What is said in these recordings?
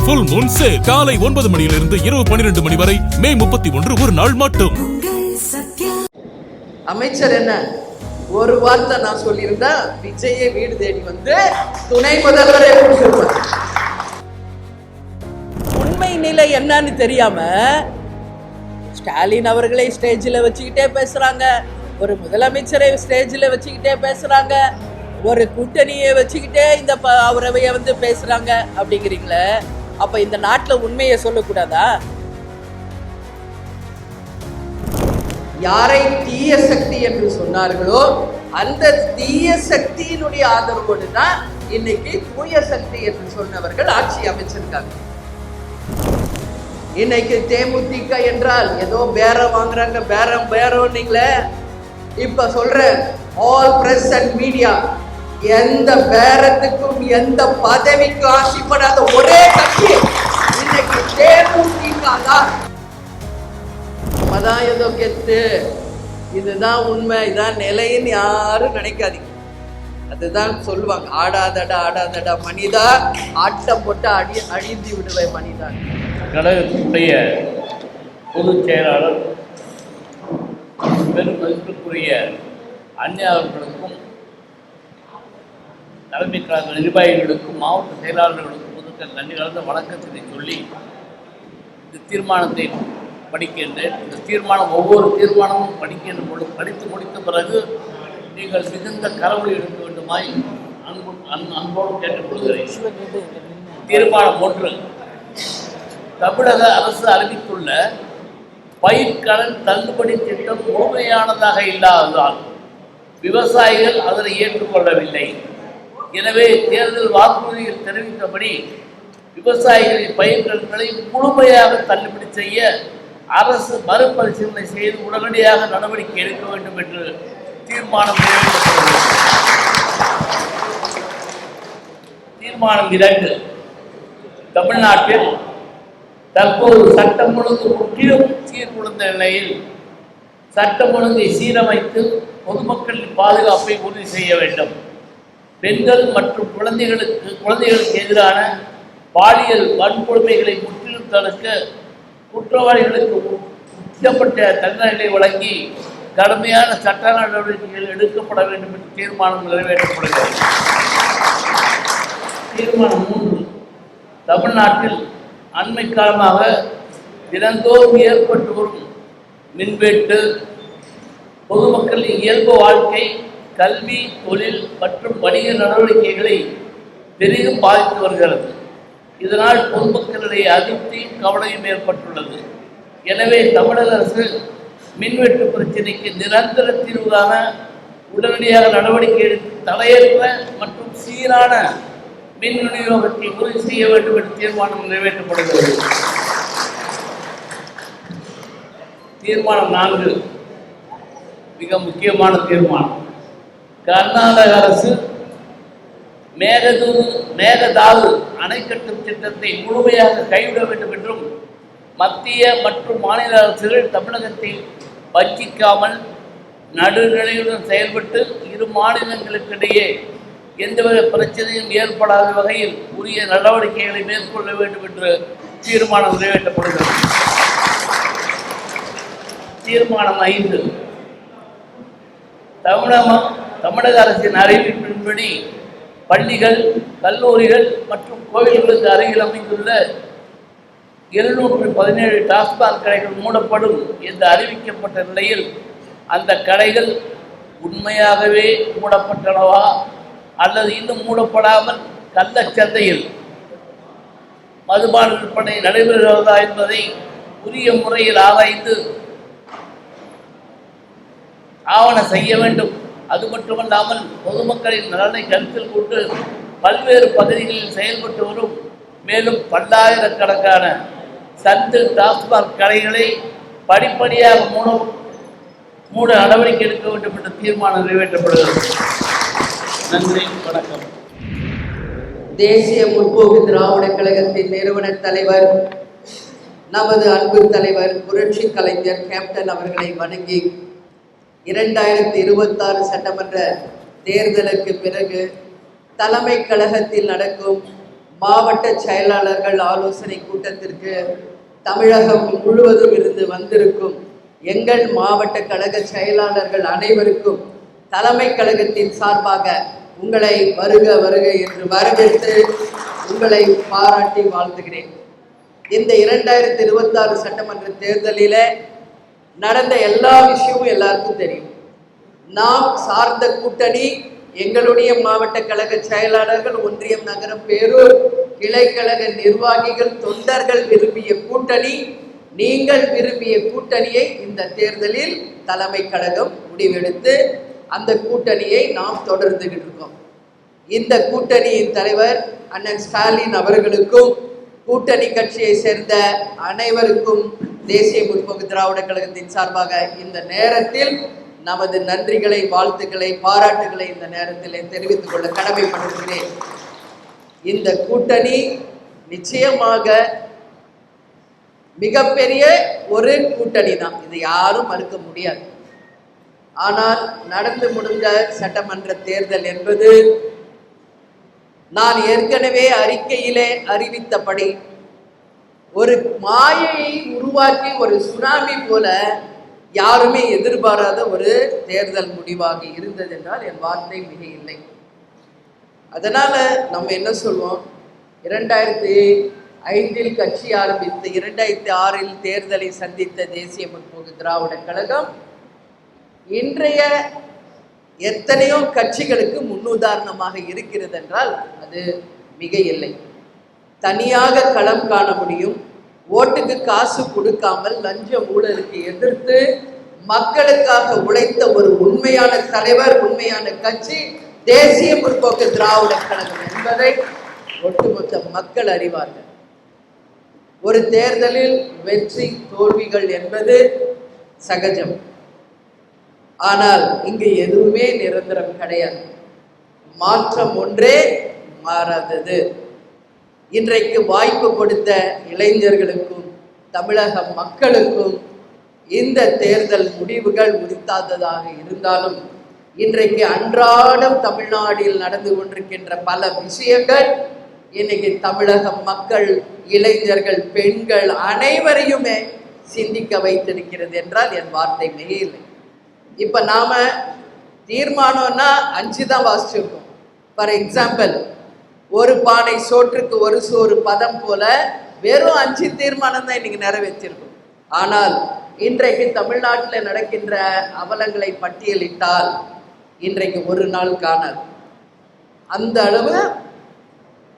Full Moon sale காலை 9 மணியிலிருந்து இரவு 12 மணி வரை மே 31 ஒரு நாள் மட்டும். அமைச்சர் என்ன ஒரு வார்த்தை நான் சொல்லியிருந்தா விஜயை வீடு தேடி வந்து துணை முதல்வரை கொடுத்திருப்பார். உண்மை நிலை என்னன்னு தெரியாம ஸ்டாலின் அவர்களை ஸ்டேஜில் வச்சுக்கிட்டே பேசுறாங்க, ஒரு முதலமைச்சரை ஸ்டேஜில் வச்சுக்கிட்டே பேசுறாங்க, ஒரு கூட்டணியை வச்சுக்கிட்டே இந்த அவரவைய வந்து பேசுறாங்க அப்படிங்கிறீங்களே. அப்ப இந்த நாட்டில் உண்மையை சொல்லக்கூடாதா? யாரை தீய சக்தி என்று சொன்னார்களோ அந்த தீய சக்தியினுடைய ஆதரவோடு தான் இன்னைக்கு தூய சக்தி என்று சொன்னவர்கள் ஆட்சி அமைச்சிருக்காங்க. இன்னைக்கு தேமுதிக என்றால் ஏதோ பேரம் வாங்குறாங்க, பேரம் நீங்களே. இப்ப சொல்ற ஆல் பிரஸ் அண்ட் மீடியா எந்த பேரத்துக்கும் எந்த பதவிக்கும் ஆசைப்படாத ஒரே கட்சி இன்னைக்கு தேமுதிக தான். அதான் ஏதோ கெத்து, இதுதான் உண்மை, இதான் நிலைன்னு யாரும் நினைக்காதீங்க. அதுதான் சொல்லுவாங்க, ஆடாதடா மனிதா, ஆட்டம் போட்டு அழிந்து விடுவேன் மனிதா. கழகத்தினுடைய பொதுச் செயலாளர் பெரும் மதிப்பிற்குரிய அண்ணா அவர்களுக்கும் தலைமை கழக நிர்வாகிகளுக்கும் மாவட்ட செயலாளர்களுக்கும் முதற்க நன்றி கலந்த வணக்கத்தினை சொல்லி இந்த தீர்மானத்தை படிக்கின்றேன். இந்த தீர்மானம் ஒவ்வொரு தீர்மானமும் படித்து முடித்த பிறகு நீங்கள் மிகுந்த கரவொலி எடுக்க வேண்டுமாய் அன்போடு கேட்டுக்கொள்கிறேன். தீர்மானம் 1, தமிழக அரசு அறிவித்துள்ள பயிர்க்கடன் தள்ளுபடி திட்டம் முழுமையானதாக இல்லாததால் விவசாயிகள் அதனை ஏற்றுக்கொள்ளவில்லை. எனவே தேர்தல் வாக்குறுதியில் தெரிவித்தபடி விவசாயிகளின் பயிர்க்கடன்களை முழுமையாக தள்ளுபடி செய்ய அரசு மறுபரிசீலனை செய்து உடனடியாக நடவடிக்கை எடுக்க வேண்டும் என்று தீர்மானம் நிறைவேற்றப்பட்டுள்ளது. தீர்மானம் 2, தமிழ்நாட்டில் தற்போது சட்டம் ஒழுங்கு முற்றிலும் சீர்குலைந்த நிலையில் சட்டம் ஒழுங்கை சீரமைத்து பொதுமக்களின் பாதுகாப்பை உறுதி செய்ய வேண்டும். பெண்கள் மற்றும் குழந்தைகளுக்கு எதிரான பாலியல் வன்கொடுமைகளை முற்றிலும் தடுக்க குற்றவாளிகளுக்கு உச்சப்பட்ட தண்டனைகளை வழங்கி கடுமையான சட்ட நடவடிக்கைகள் எடுக்கப்பட வேண்டும் என்று தீர்மானம் நிறைவேற்றப்படுகிறது. தீர்மானம் 3, தமிழ்நாட்டில் அண்மை காலமாக தினந்தோறும் ஏற்பட்டு வரும் மின்வெட்டு பொதுமக்களின் இயல்பு வாழ்க்கை, கல்வி, தொழில் மற்றும் வணிக நடவடிக்கைகளை பெரிதும் பாதித்து வருகிறது. இதனால் பொதுமக்களிடையே அதிருப்தி கவலையும் ஏற்பட்டுள்ளது. எனவே தமிழக அரசு மின்வெட்டு பிரச்சினைக்கு நிரந்தர தீர்வு காண உடனடியாக நடவடிக்கை எடுத்து தடையற்ற மற்றும் சீரான மின் விநியோகத்தை உறுதி செய்ய வேண்டும் என்று தீர்மானம் நிறைவேற்றப்படுகிறது. தீர்மானம் 4, மிக முக்கியமான தீர்மானம். கர்நாடக அரசு மேகதாது அணை கட்டும் திட்டத்தை முழுமையாக கைவிட வேண்டும் என்றும் மத்திய மற்றும் மாநில அரசுகள் தமிழகத்தை வஞ்சிக்காமல் நடுநிலையுடன் செயல்பட்டு இரு மாநிலங்களுக்கிடையே எந்தவித பிரச்சனையும் ஏற்படாத வகையில் உரிய நடவடிக்கைகளை மேற்கொள்ள வேண்டும் என்று தீர்மானம் நிறைவேற்றப்படுகிறது. தீர்மானம் 5, தமிழக அரசின் அறிவிப்பின்படி பள்ளிகள், கல்லூரிகள் மற்றும் கோவில்களுக்கு அருகில் அமைந்துள்ள 717 டாஸ்மாக் கடைகள் மூடப்படும் என்று அறிவிக்கப்பட்ட நிலையில் அந்த கடைகள் உண்மையாகவே மூடப்பட்டனவா அல்லது இன்னும் மூடப்படாமல் கள்ளச்சந்தையில் மதுபான விற்பனை நடைபெறுகிறதா என்பதை உரிய முறையில் ஆராய்ந்து ஆவண செய்ய வேண்டும். அது மட்டுமல்லாமல் பொதுமக்களின் நலனை கருத்தில் கொண்டு பல்வேறு பகுதிகளில் செயல்பட்டு வரும் மேலும் பல்லாயிரக்கணக்கான சந்து டாஸ்மாக் கடைகளை படிப்படியாக மூட நடவடிக்கை எடுக்க வேண்டும் என்ற தீர்மானம் நிறைவேற்றப்படுகிறது. நன்றி, வணக்கம். தேசிய முற்போக்கு திராவிட கழகத்தின் நிறுவன தலைவர், நமது அன்பு தலைவர் புரட்சி கலைஞர் கேப்டன் அவர்களை வணங்கி 2026 சட்டமன்ற தேர்தலுக்கு பிறகு தலைமை கழகத்தில் நடக்கும் மாவட்ட செயலாளர்கள் ஆலோசனை கூட்டத்திற்கு தமிழகம் முழுவதும் இருந்து வந்திருக்கும் எங்கள் மாவட்ட கழக செயலாளர்கள் அனைவருக்கும் தலைமை கழகத்தின் சார்பாக உங்களை வருக வருக என்று வரவேற்று உங்களை பாராட்டி வாழ்த்துகிறேன். இந்த 2026 சட்டமன்ற தேர்தலில் நடந்த எல்லா விஷயமும் எல்லாருக்கும் தெரியும். நாம் சார்ந்த கூட்டணி, எங்களுடைய மாவட்ட கழக செயலாளர்கள், ஒன்றியம், நகரம், பேரூர் கிளைக்கழக நிர்வாகிகள், தொண்டர்கள் விரும்பிய கூட்டணி, நீங்கள் விரும்பிய கூட்டணியை இந்த தேர்தலில் தலைமை கழகம் முடிவெடுத்து அந்த கூட்டணியை நாம் தொடர்ந்துகிட்டு இருக்கோம். இந்த கூட்டணியின் தலைவர் அண்ணன் ஸ்டாலின் அவர்களுக்கும் கூட்டணி கட்சியை சேர்ந்த அனைவருக்கும் தேசிய முற்போக்கு திராவிட கழகத்தின் சார்பாக இந்த நேரத்தில் நமது நன்றிகளை, வாழ்த்துக்களை, பாராட்டுகளை இந்த நேரத்தில் தெரிவித்துக் கொள்ள கடமைப்படுகிறேன். இந்த கூட்டணி நிச்சயமாக மிகப்பெரிய ஒரு கூட்டணி தான், இது யாரும் மறுக்க முடியாது. ஆனால் நடந்து முடிந்த சட்டமன்ற தேர்தல் என்பது நான் ஏற்கனவே அறிக்கையிலே அறிவித்தபடி ஒரு மாயையை உருவாக்கி ஒரு சுனாமி போல யாருமே எதிர்பாராத ஒரு தேர்தல் முடிவாக இருந்தது என்றால் என் வார்த்தை மிக இல்லை. அதனால நம்ம என்ன சொல்வோம், 2005 கட்சி ஆரம்பித்து 2006 தேர்தலை சந்தித்த தேசிய முற்போக்கு திராவிட கழகம் இன்றைய எத்தனையோ கட்சிகளுக்கு முன்னுதாரணமாக இருக்கிறது என்றால் அது மிக இல்லை. தனியாக களம் காண முடியும். ஓட்டுக்கு காசு கொடுக்காமல் லஞ்ச ஊழலுக்கு எதிர்த்து மக்களுக்காக உழைத்த ஒரு உண்மையான தலைவர், உண்மையான கட்சி தேசிய முற்போக்கு திராவிட கழகம் என்பதை ஒட்டுமொத்த மக்கள் அறிவார்கள். ஒரு தேர்தலில் வெற்றி தோல்விகள் என்பது சகஜம். ஆனால் இங்கு எதுவுமே நிரந்தரம் கிடையாது. மாற்றம் ஒன்றே மாறாதது. இன்றைக்கு வாய்ப்பு கொடுத்த இளைஞர்களுக்கும் தமிழக மக்களுக்கும் இந்த தேர்தல் முடிவுகள் உரித்தாததாக இருந்தாலும் இன்றைக்கு அன்றாடம் தமிழ்நாட்டில் நடந்து கொண்டிருக்கின்ற பல விஷயங்கள் இன்னைக்கு தமிழக மக்கள், இளைஞர்கள், பெண்கள் அனைவரையுமே சிந்திக்க வைத்திருக்கிறது என்றால் என் வார்த்தை மிக இல்லை. இப்ப நாம தீர்மானம்னா 5 தான் வாசிச்சிருக்கோம். ஃபார் எக்ஸாம்பிள், ஒரு பானை சோற்றுக்கு ஒரு சோறு பதம் போல வெறும் 5 தீர்மானம் தான் இன்னைக்கு நிறைவேற்றிருக்கும். ஆனால் இன்றைக்கு தமிழ்நாட்டில் நடக்கின்ற அவலங்களை பட்டியலிட்டால் இன்றைக்கு ஒரு நாள் காணாது. அந்த அளவு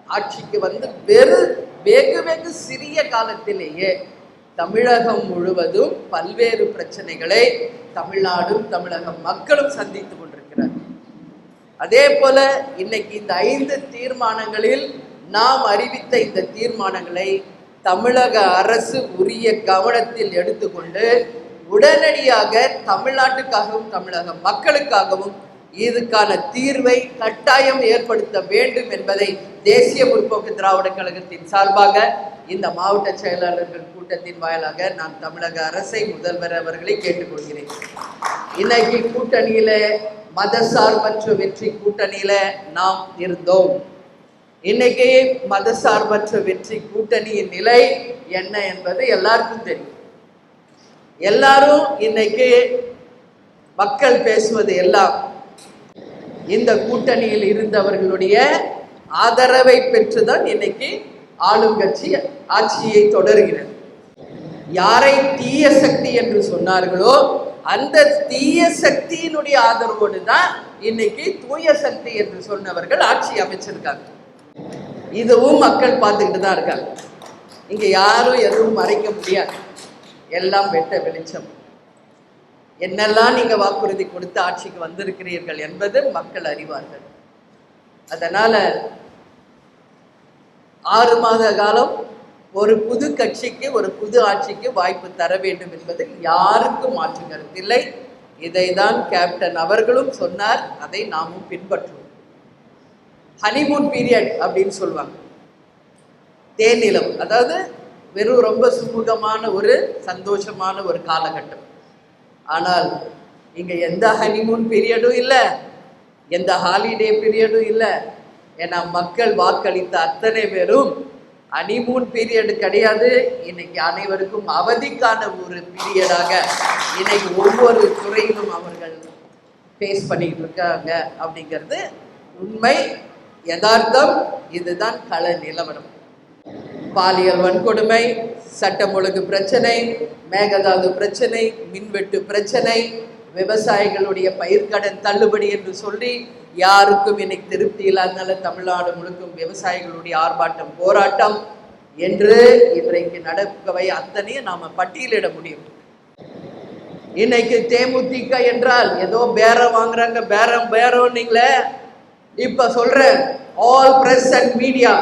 ஆட்சிக்கு வந்து வெகு வெகு சிறிய காலத்திலேயே தமிழகம் முழுவதும் பல்வேறு பிரச்சனைகளை தமிழ்நாடும் தமிழக மக்களும் சந்தித்து கொண்டிருக்கிறார். அதே போல இன்னைக்கு இந்த 5 தீர்மானங்களில் நாம் அறிவித்த இந்த தீர்மானங்களை தமிழக அரசு உரிய கவனத்தில் எடுத்துக்கொண்டு உடனடியாக தமிழ்நாட்டுக்காகவும் தமிழக மக்களுக்காகவும் இதுக்கான தீர்வை கட்டாயம் ஏற்படுத்த வேண்டும் என்பதை தேசிய முற்போக்கு திராவிட கழகத்தின் சார்பாக இந்த மாவட்ட செயலாளர்கள் கூட்டத்தின் வாயிலாக நான் தமிழக அரசை, முதல்வர் அவர்களை கேட்டுக்கொள்கிறேன். இன்னைக்கு கூட்டணியில மதசார்பற்ற வெற்றி கூட்டணியில நாம் இருந்தோம். இன்னைக்கு மதசார்பற்ற வெற்றி கூட்டணியின் நிலை என்ன என்பது எல்லாருக்கும் தெரியும். எல்லாரும் இன்னைக்கு மக்கள் பேசுவது எல்லாம் இந்த கூட்டணியில் இருந்தவர்களுடைய ஆதரவை பெற்றுதான் இன்னைக்கு ஆளும் கட்சி ஆட்சியை தொடர்கிறது. யாரை தீய சக்தி என்று சொன்னார்களோ அந்த தீய சக்தியினுடைய ஆதரவோடு தான் இன்னைக்கு தூய சக்தி என்று சொன்னவர்கள் ஆட்சி அமைச்சிருக்காங்க. இதுவும் மக்கள் பார்த்துக்கிட்டு தான் இருக்காங்க. இங்க யாரும் எதுவும் மறைக்க முடியாது, எல்லாம் வெட்ட வெளிச்சம். என்னெல்லாம் நீங்க வாக்குறுதி கொடுத்து ஆட்சிக்கு வந்திருக்கிறீர்கள் என்பது மக்கள் அறிவார்கள். அதனால 6 மாத காலம் ஒரு புது கட்சிக்கு, ஒரு புது ஆட்சிக்கு வாய்ப்பு தர வேண்டும் என்பதில் யாருக்கும் மாற்று கருத்தில்லை. இதைதான் கேப்டன் அவர்களும் சொன்னார், அதை நாமும் பின்பற்றுவோம். ஹனிமூன் பீரியட் அப்படின்னு சொல்லுவாங்க, தேனிலம், அதாவது வெறும் ரொம்ப சுமூகமான ஒரு சந்தோஷமான ஒரு காலகட்டம். ஆனால் இங்க எந்த ஹனிமூன் பீரியடும் இல்லை, எந்த ஹாலிடே பீரியடும் இல்லை. ஏன்னா மக்கள் வாக்களித்த அத்தனை பேரும் ஹனிமூன் பீரியட் கிடையாது, இன்னைக்கு அனைவருக்கும் அவதிக்கான ஒரு பீரியடாக இன்னைக்கு ஒவ்வொரு துறையிலும் அவர்கள் ஃபேஸ் பண்ணிட்டு இருக்காங்க அப்படிங்கிறது உண்மை, யதார்த்தம். இதுதான் கள நிலவரம். பாலியல் வன்கொடுமை, சட்டம் ஒழுங்கு பிரச்சனை, மேகதாது பிரச்சனை, மின்வெட்டு பிரச்சனை, விவசாயிகளுடைய பயிர்க்கடன் தள்ளுபடி என்று சொல்லி யாருக்கும் இன்னைக்கு திருப்தி இல்லாதனால தமிழ்நாடு முழுக்கும் விவசாயிகளுடைய ஆர்ப்பாட்டம் போராட்டம் என்று இன்றைக்கு நடக்கவை அத்தனையும் நாம பட்டியலிட முடியும். இன்னைக்கு தேமுதிக என்றால் ஏதோ பேரம் வாங்குறாங்க, பேரம் நீங்களே. இப்ப சொல்றேன், ஆல் பிரஸ் அண்ட் மீடியா,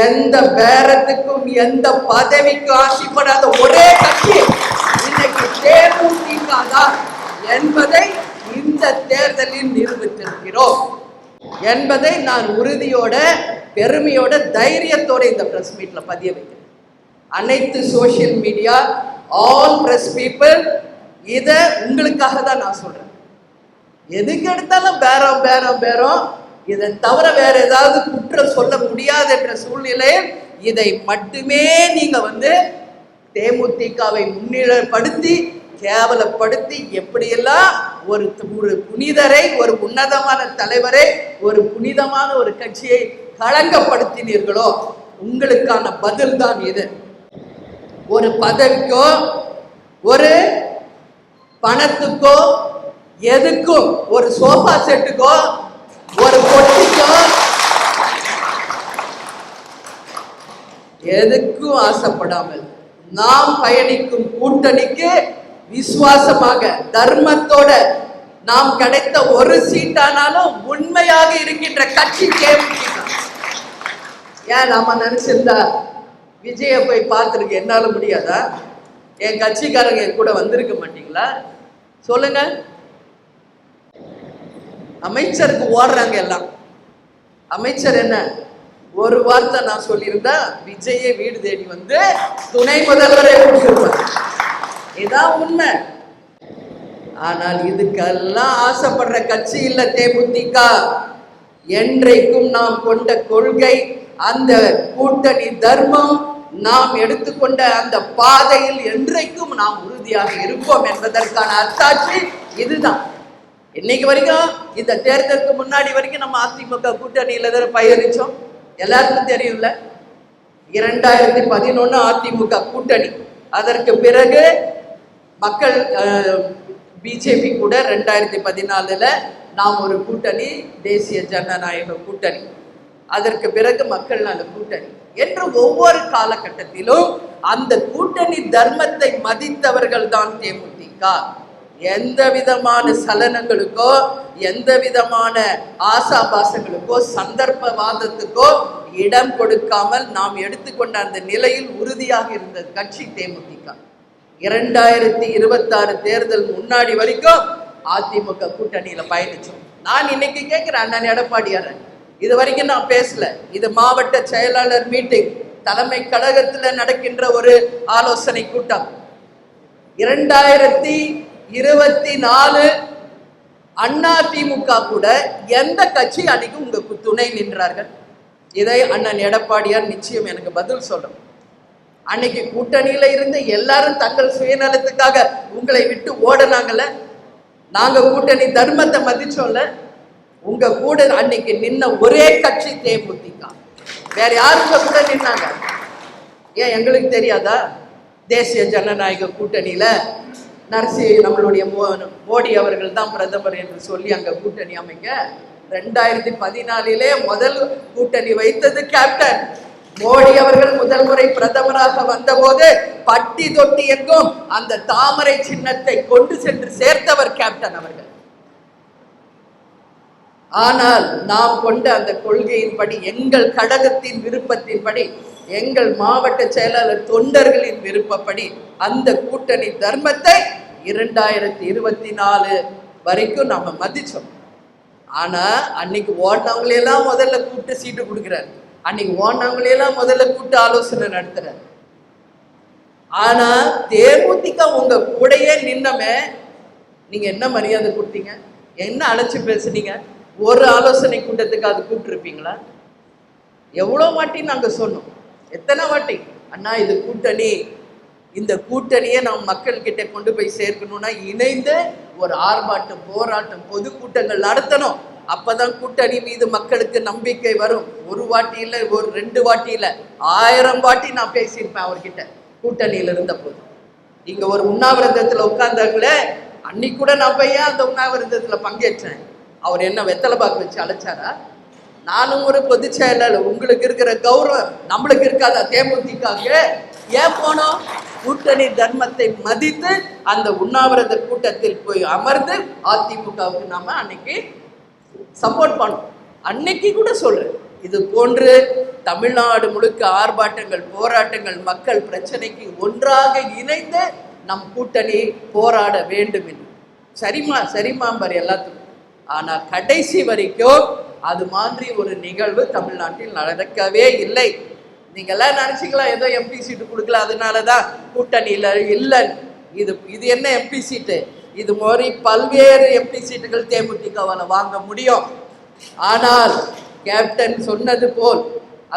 எந்த பேரத்துக்கும் எந்த பதவிக்கும் ஆசைப்படாத ஒரே கட்சி இன்னைக்கு தேமுதிக தான் என்பதை இந்த தேர்தலில் நிரூபித்திருக்கிறோம் என்பதை நான் உறுதியோட, பெருமையோட, தைரியத்தோட இந்த பிரஸ் மீட்ல பதிய வைக்கிறேன். அனைத்து social media, all press people, இத உங்களுக்காக தான் நான் சொல்றேன். எதுக்கு எடுத்தாலும் பேரம் பேரம் பேரம், இதை தவிர வேற ஏதாவது குற்றம் சொல்ல முடியாது என்ற சூழ்நிலையில் இதை மட்டுமே நீங்க தேமுதிகவை முன்னிலைப்படுத்தி கேவலப்படுத்தி எப்படியெல்லாம் ஒரு புனிதரை, ஒரு உன்னதமான தலைவரை, ஒரு புனிதமான ஒரு கட்சியை களங்கப்படுத்தினீர்களோ உங்களுக்கான பதில் தான் இது. ஒரு பதவிக்கோ ஒரு பணத்துக்கோ எதுக்கும், ஒரு சோஃபா செட்டுக்கோ ஒரு பொட்டிக்கோ எதுக்கும் ஆசைப்படாமல் நாம் பயணிக்கும் கூட்டணிக்கு விசுவாசமாக தர்மத்தோட நாம் கிடைத்த ஒரு சீட்டானாலும் உண்மையாக இருக்கின்ற கட்சி தேமுதிக. ஏன் நாம நினைச்சிருந்தா விஜய போய் பார்த்துருக்க என்னால முடியாதா? என் கட்சிக்காரங்க என் கூட வந்திருக்க மாட்டீங்களா? சொல்லுங்க. அமைச்சருக்கு ஓடுறாங்க எல்லாம். அமைச்சர் என்ன ஒரு வார்த்தை நான் சொல்லியிருந்தா விஜயை வீடு தேடி துணை முதல்வரை கொடுத்திருப்பார். இதான் உண்மை. ஆனால் இதுக்கெல்லாம் ஆசைப்படுற கட்சி இல்ல தேமுதிக. என்றைக்கும் நாம் கொண்ட கொள்கை, அந்த கூட்டணி தர்மம், நாம் எடுத்துக்கொண்ட அந்த பாதையில் என்றைக்கும் நாம் உறுதியாக இருப்போம் என்பதற்கான அத்தாட்சி இதுதான். இன்னைக்கு வரைக்கும் இந்த தேர்தலுக்கு முன்னாடி வரைக்கும் நம்ம அதிமுக கூட்டணியில தான் பயணிச்சோம். எல்லாருக்கும் தெரியும்ல, 2011 அதிமுக கூட்டணி. அதற்கு பிறகு மக்கள் பிஜேபி கூட 2014 நாம் ஒரு கூட்டணி, தேசிய ஜனநாயக கூட்டணி. அதற்கு பிறகு மக்கள் நல கூட்டணி என்று ஒவ்வொரு காலகட்டத்திலும் அந்த கூட்டணி தர்மத்தை மதித்தவர்கள் தான் தேமுதிக. எந்த விதமான சலனங்களுக்கோ, எந்த விதமான ஆசாபாசங்களுக்கோ, சந்தர்ப்பவாதத்துக்கோ இடம் கொடுக்காமல் நாம் எடுத்துக்கொண்ட அந்த நிலையில் உறுதியாக இருந்த கட்சி தேமுதிக. 2026 தேர்தல் முன்னாடி வரைக்கும் அதிமுக கூட்டணியில பயணிச்சோம். நான் இன்னைக்கு கேட்கிறேன், அண்ணன் எடப்பாடியார், இது வரைக்கும் நான் பேசல. இது மாவட்ட செயலாளர் மீட்டிங், தலைமை கழகத்துல நடக்கின்ற ஒரு ஆலோசனை கூட்டம். 2024 அதிமுக கூட எந்த கட்சி அன்னைக்கு உங்க துணை நின்றார்கள்? இதை அண்ணன் எடப்பாடியார் நிச்சயம் எனக்கு பதில் சொல்லணும். அன்னைக்கு கூட்டணியில இருந்து எல்லாரும் தங்கள் சுயநலத்துக்காக உங்களை விட்டு ஓடனாங்கல்ல. நாங்க கூட்டணி தர்மத்தை மதிச்சோம்ல. உங்க கூட அன்னைக்கு நின்ன ஒரே கட்சி தேமுதிக. வேற யாருங்க கூட நின்னாங்க? ஏன் எங்களுக்கு தெரியாதா? தேசிய ஜனநாயக கூட்டணியில நம்மளுடைய மோடி அவர்கள் தான் பிரதமர் என்று சொல்லி அங்க கூட்டணி அமைங்க. 2014 முதல் கூட்டணி வைத்தது கேப்டன் மோடி அவர்கள். முதல் முறை பிரதமராக வந்தபோது பட்டி தொட்டி எங்கும் அந்த தாமரை சின்னத்தை கொண்டு சென்று சேர்த்தவர் கேப்டன் அவர்கள். ஆனால் நாம் கொண்ட அந்த கொள்கையின்படி, எங்கள் கழகத்தின் விருப்பத்தின்படி, எங்கள் மாவட்ட செயலாளர் தொண்டர்களின் விருப்பப்படி அந்த கூட்டணி தர்மத்தை 2024 வரைக்கும் நாம மதிச்சோம். ஆனா அன்னைக்கு ஓடினவங்களையெல்லாம் முதல்ல கூப்பிட்டு சீட்டு கொடுக்கிறார். அன்னைக்கு ஓடினவங்களையெல்லாம் முதல்ல கூப்பிட்டு ஆலோசனை நடத்துறார். ஆனா தேமுதிக உங்க கூடயே நின்னமே, நீங்க என்ன மரியாதை கொடுத்தீங்க? என்ன அழைச்சு பேசுனீங்க? ஒரு ஆலோசனை கூட்டத்துக்கு அது கூப்பிட்டுருப்பீங்களா? எவ்வளோ வாட்டி நாங்க சொன்னோம், எத்தனை வாட்டி, அண்ணா இது கூட்டணி, இந்த கூட்டணியை நாம் மக்கள் கிட்ட கொண்டு போய் சேர்க்கணும்னா இணைந்து ஒரு ஆர்ப்பாட்டம், போராட்டம், பொதுக்கூட்டங்கள் நடத்தணும். அப்பதான் கூட்டணி மீது மக்களுக்கு நம்பிக்கை வரும். ஒரு வாட்டி இல்லை, ஒரு 2 வாட்டி இல்லை, 1000 வாட்டி நான் பேசியிருப்பேன் அவர்கிட்ட கூட்டணியில இருந்த போது. இங்க ஒரு உண்ணாவிரதத்துல உட்கார்ந்தாங்களே, அன்னைக்கு கூட நான் போய் அந்த உண்ணாவிரதத்துல பங்கேற்றேன். அவர் என்ன வெத்தலை பாக்கு வச்சு அழைச்சாரா? நானும் ஒரு பொதுச் செயலாளர், உங்களுக்கு இருக்கிற கௌரவம் நம்மளுக்கு இருக்காதா? தேமுதிக ஏன் போனோம்? கூட்டணி தர்மத்தை மதித்து அந்த உண்ணாவிரத கூட்டத்தில் போய் அமர்ந்து அதிமுகவுக்கு நாம அன்னைக்கு சப்போர்ட் பண்ணோம். அன்னைக்கு கூட சொல்றேன், இது போன்று தமிழ்நாடு முழுக்க ஆர்ப்பாட்டங்கள், போராட்டங்கள், மக்கள் பிரச்சனைக்கு ஒன்றாக இணைந்து நம் கூட்டணி போராட வேண்டும் என்று. சரிமாம்பார் எல்லாத்துக்கும். ஆனா கடைசி வரைக்கும் அது மாதிரி ஒரு நிகழ்வு தமிழ்நாட்டில் நடக்கவே இல்லை. நீங்க எல்லாம் நினைச்சீங்களா ஏதோ எம்பி சீட்டு கொடுக்கல அதனாலதான் கூட்டணியில இல்லை. இது என்ன எம்பி சீட்டு? இது மாதிரி பல்வேறு எம்பி சீட்டுகள் தேமுதிகவால வாங்க முடியும். ஆனால் கேப்டன் சொன்னது போல்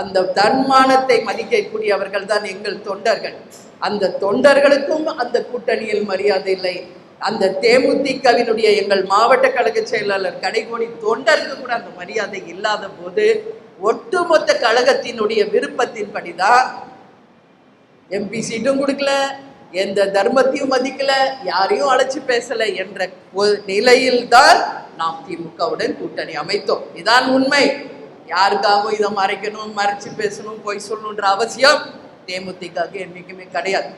அந்த தன்மானத்தை மதிக்கக்கூடியவர்கள் தான் எங்கள் தொண்டர்கள். அந்த தொண்டர்களுக்கும் அந்த கூட்டணியில் மரியாதை இல்லை. அந்த தேமுதிகவினுடைய எங்கள் மாவட்ட கழக செயலாளர் கடைகோடி தொண்டருக்கு கூட அந்த மரியாதை இல்லாத போது ஒட்டுமொத்த கழகத்தினுடைய விருப்பத்தின்படிதான் எம்பி சீட்டும் கொடுக்கல, எந்த தர்மத்தையும் மதிக்கல, யாரையும் அழைச்சு பேசல என்ற நிலையில்தான் நாம் திமுகவுடன் கூட்டணி அமைத்தோம். இதான் உண்மை. யாருக்காகவும் இதை மறைக்கணும், மறைச்சு பேசணும், பொய் சொல்லணுன்ற அவசியம் தேமுதிகவுக்கு என்னைக்குமே கிடையாது.